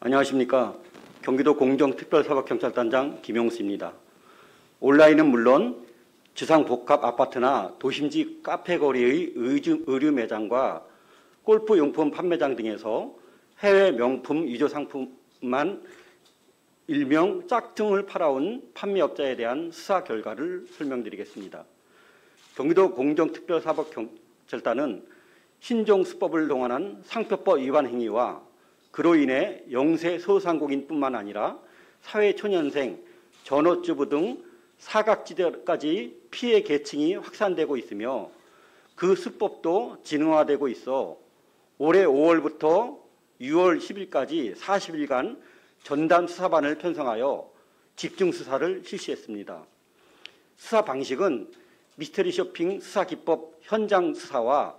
안녕하십니까. 경기도 공정특별사법경찰단장 김용수입니다. 온라인은 물론 지상복합 아파트나 도심지 카페거리의 의류 매장과 골프용품 판매장 등에서 해외 명품 위조 상품만 일명 짝퉁을 팔아온 판매업자에 대한 수사 결과를 설명드리겠습니다. 경기도 공정특별사법경찰단은 신종수법을 동원한 상표법 위반 행위와 그로 인해 영세 소상공인뿐만 아니라 사회초년생, 전업주부 등 사각지대까지 피해 계층이 확산되고 있으며 그 수법도 진흥화되고 있어 올해 5월부터 6월 10일까지 40일간 전담 수사반을 편성하여 집중수사를 실시했습니다. 수사 방식은 미스터리 쇼핑 수사기법 현장 수사와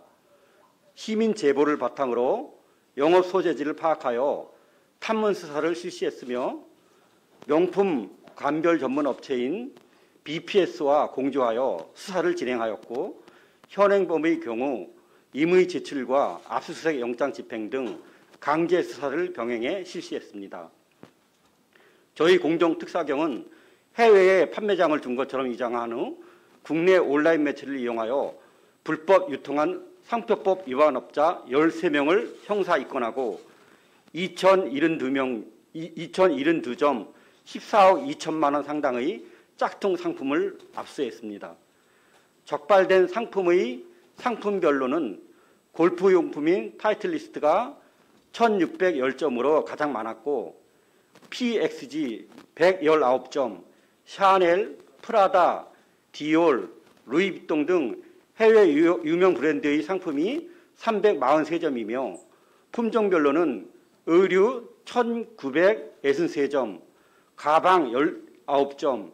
시민 제보를 바탕으로 영업 소재지를 파악하여 탐문 수사를 실시했으며 명품 감별 전문 업체인 BPS와 공조하여 수사를 진행하였고 현행범의 경우 임의 제출과 압수수색 영장 집행 등 강제 수사를 병행해 실시했습니다. 저희 공정특사경은 해외에 판매장을 둔 것처럼 위장한 후 국내 온라인 매체를 이용하여 불법 유통한 상표법 위반업자 13명을 형사 입건하고 2,072점 14억 2천만 원 상당의 짝퉁 상품을 압수했습니다. 적발된 상품의 상품별로는 골프용품인 타이틀리스트가 1,610점으로 가장 많았고 PXG 119점, 샤넬, 프라다, 디올, 루이비통 등 해외 유명 브랜드의 상품이 343점이며 품종별로는 의류 1,963점, 가방 19점,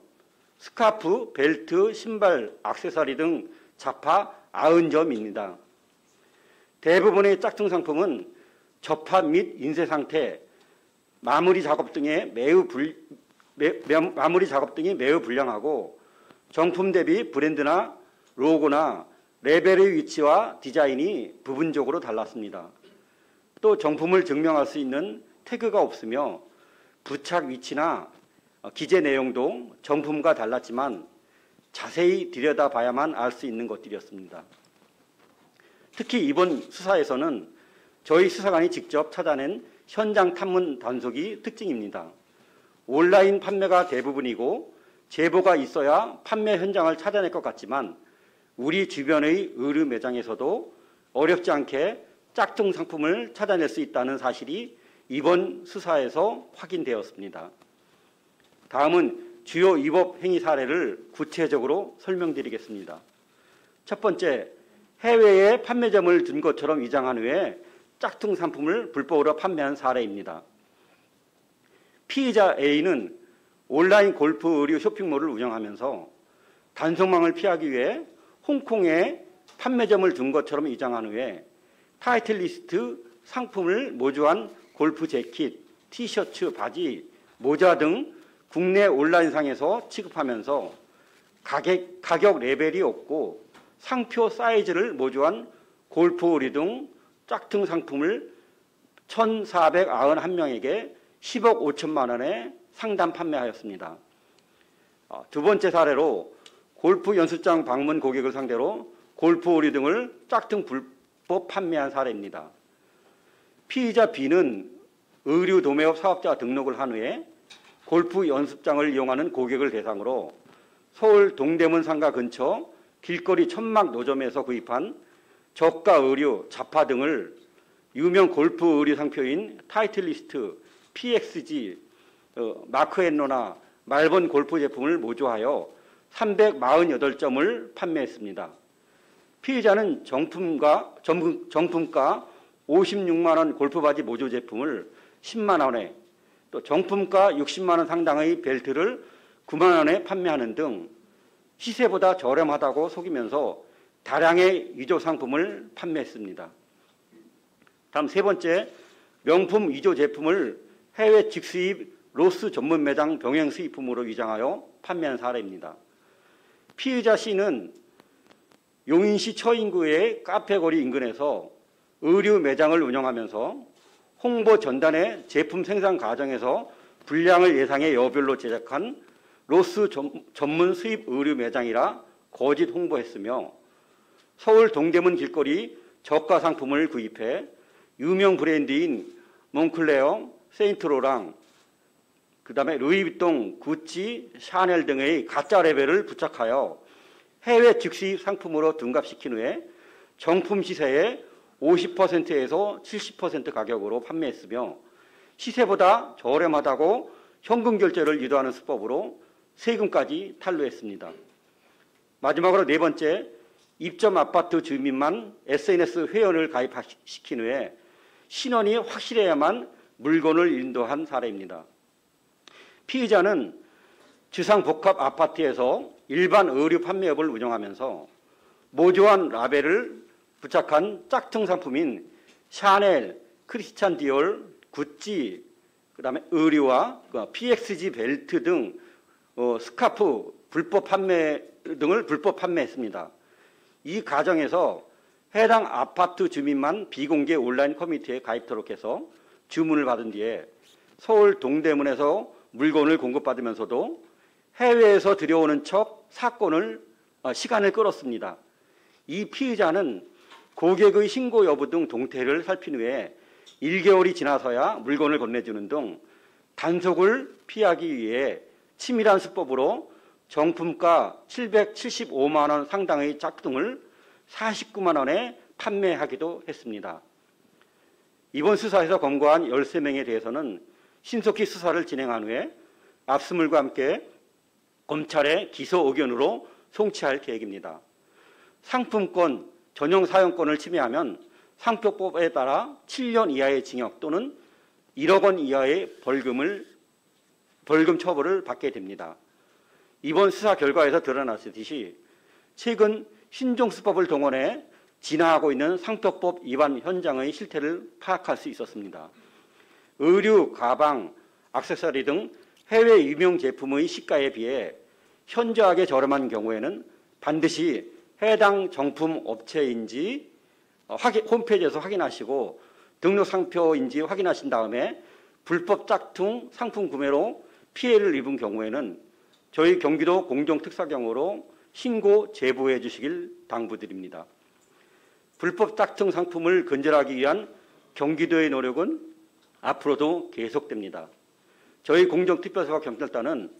스카프, 벨트, 신발, 액세서리 등 자파 90점입니다. 대부분의 짝퉁 상품은 접합 및 인쇄 상태, 마무리 작업 등이 매우 불량하고 정품 대비 브랜드나 로고나 레벨의 위치와 디자인이 부분적으로 달랐습니다. 또 정품을 증명할 수 있는 태그가 없으며 부착 위치나 기재 내용도 정품과 달랐지만 자세히 들여다봐야만 알 수 있는 것들이었습니다. 특히 이번 수사에서는 저희 수사관이 직접 찾아낸 현장 탐문 단속이 특징입니다. 온라인 판매가 대부분이고 제보가 있어야 판매 현장을 찾아낼 것 같지만 우리 주변의 의류 매장에서도 어렵지 않게 짝퉁 상품을 찾아낼 수 있다는 사실이 이번 수사에서 확인되었습니다. 다음은 주요 위법 행위 사례를 구체적으로 설명드리겠습니다. 첫 번째, 해외에 판매점을 둔 것처럼 위장한 후에 짝퉁 상품을 불법으로 판매한 사례입니다. 피의자 A는 온라인 골프 의류 쇼핑몰을 운영하면서 단속망을 피하기 위해 홍콩에 판매점을 둔 것처럼 위장한 후에 타이틀리스트 상품을 모조한 골프 재킷, 티셔츠, 바지, 모자 등 국내 온라인상에서 취급하면서 가격 레벨이 없고 상표 사이즈를 모조한 골프 의류 등 짝퉁 상품을 1,491명에게 10억 5천만 원에 상담 판매하였습니다. 두 번째 사례로 골프 연습장 방문 고객을 상대로 골프 의류 등을 짝퉁 불법 판매한 사례입니다. 피의자 B는 의류 도매업 사업자 등록을 한 후에 골프 연습장을 이용하는 고객을 대상으로 서울 동대문 상가 근처 길거리 천막 노점에서 구입한 저가 의류, 자파 등을 유명 골프 의류 상표인 타이틀리스트, PXG, 마크앤로나, 말번 골프 제품을 모조하여 348점을 판매했습니다. 피의자는 정품가 56만 원 골프바지 모조 제품을 10만 원에 또 정품가 60만 원 상당의 벨트를 9만 원에 판매하는 등 시세보다 저렴하다고 속이면서 다량의 위조 상품을 판매했습니다. 다음 세 번째, 명품 위조 제품을 해외 직수입 로스 전문 매장 병행 수입품으로 위장하여 판매한 사례입니다. 피의자 C는 용인시 처인구의 카페거리 인근에서 의류 매장을 운영하면서 홍보 전단의 제품 생산 과정에서 불량을 예상해 여별로 제작한 로스 전문 수입 의류 매장이라 거짓 홍보했으며 서울 동대문 길거리 저가 상품을 구입해 유명 브랜드인 몽클레어, 세인트로랑, 그다음에 루이비통, 구찌, 샤넬 등의 가짜 레벨을 부착하여 해외 즉시 상품으로 둔갑시킨 후에 정품 시세의 50%에서 70% 가격으로 판매했으며 시세보다 저렴하다고 현금 결제를 유도하는 수법으로 세금까지 탈루했습니다. 마지막으로 네 번째, 입점 아파트 주민만 SNS 회원을 가입시킨 후에 신원이 확실해야만 물건을 인도한 사례입니다. 피의자는 주상복합 아파트에서 일반 의류 판매업을 운영하면서 모조한 라벨을 부착한 짝퉁 상품인 샤넬, 크리스찬 디올, 구찌, 그다음에 의류와 PXG 벨트 등 스카프 등을 불법 판매했습니다. 이 과정에서 해당 아파트 주민만 비공개 온라인 커뮤니티에 가입토록 해서 주문을 받은 뒤에 서울 동대문에서 물건을 공급받으면서도 해외에서 들여오는 척 시간을 끌었습니다. 이 피의자는 고객의 신고 여부 등 동태를 살핀 후에 1개월이 지나서야 물건을 건네주는 등 단속을 피하기 위해 치밀한 수법으로 정품가 775만 원 상당의 짝퉁을 49만 원에 판매하기도 했습니다. 이번 수사에서 검거한 13명에 대해서는 신속히 수사를 진행한 후에 압수물과 함께 검찰의 기소 의견으로 송치할 계획입니다. 상품권, 전용 사용권을 침해하면 상표법에 따라 7년 이하의 징역 또는 1억 원 이하의 벌금 처벌을 받게 됩니다. 이번 수사 결과에서 드러났듯이 최근 신종수법을 동원해 진화하고 있는 상표법 위반 현장의 실태를 파악할 수 있었습니다. 의류, 가방, 액세서리 등 해외 유명 제품의 시가에 비해 현저하게 저렴한 경우에는 반드시 해당 정품 업체인지 홈페이지에서 확인하시고 등록 상표인지 확인하신 다음에 불법 짝퉁 상품 구매로 피해를 입은 경우에는 저희 경기도 공정특사경으로 신고 제보해 주시길 당부드립니다. 불법 짝퉁 상품을 근절하기 위한 경기도의 노력은 앞으로도 계속됩니다. 저희 공정특별수사 경찰단은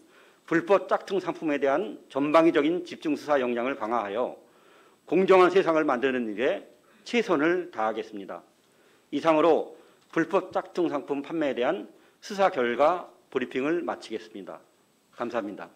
불법 짝퉁 상품에 대한 전방위적인 집중수사 역량을 강화하여 공정한 세상을 만드는 일에 최선을 다하겠습니다. 이상으로 불법 짝퉁 상품 판매에 대한 수사 결과 브리핑을 마치겠습니다. 감사합니다.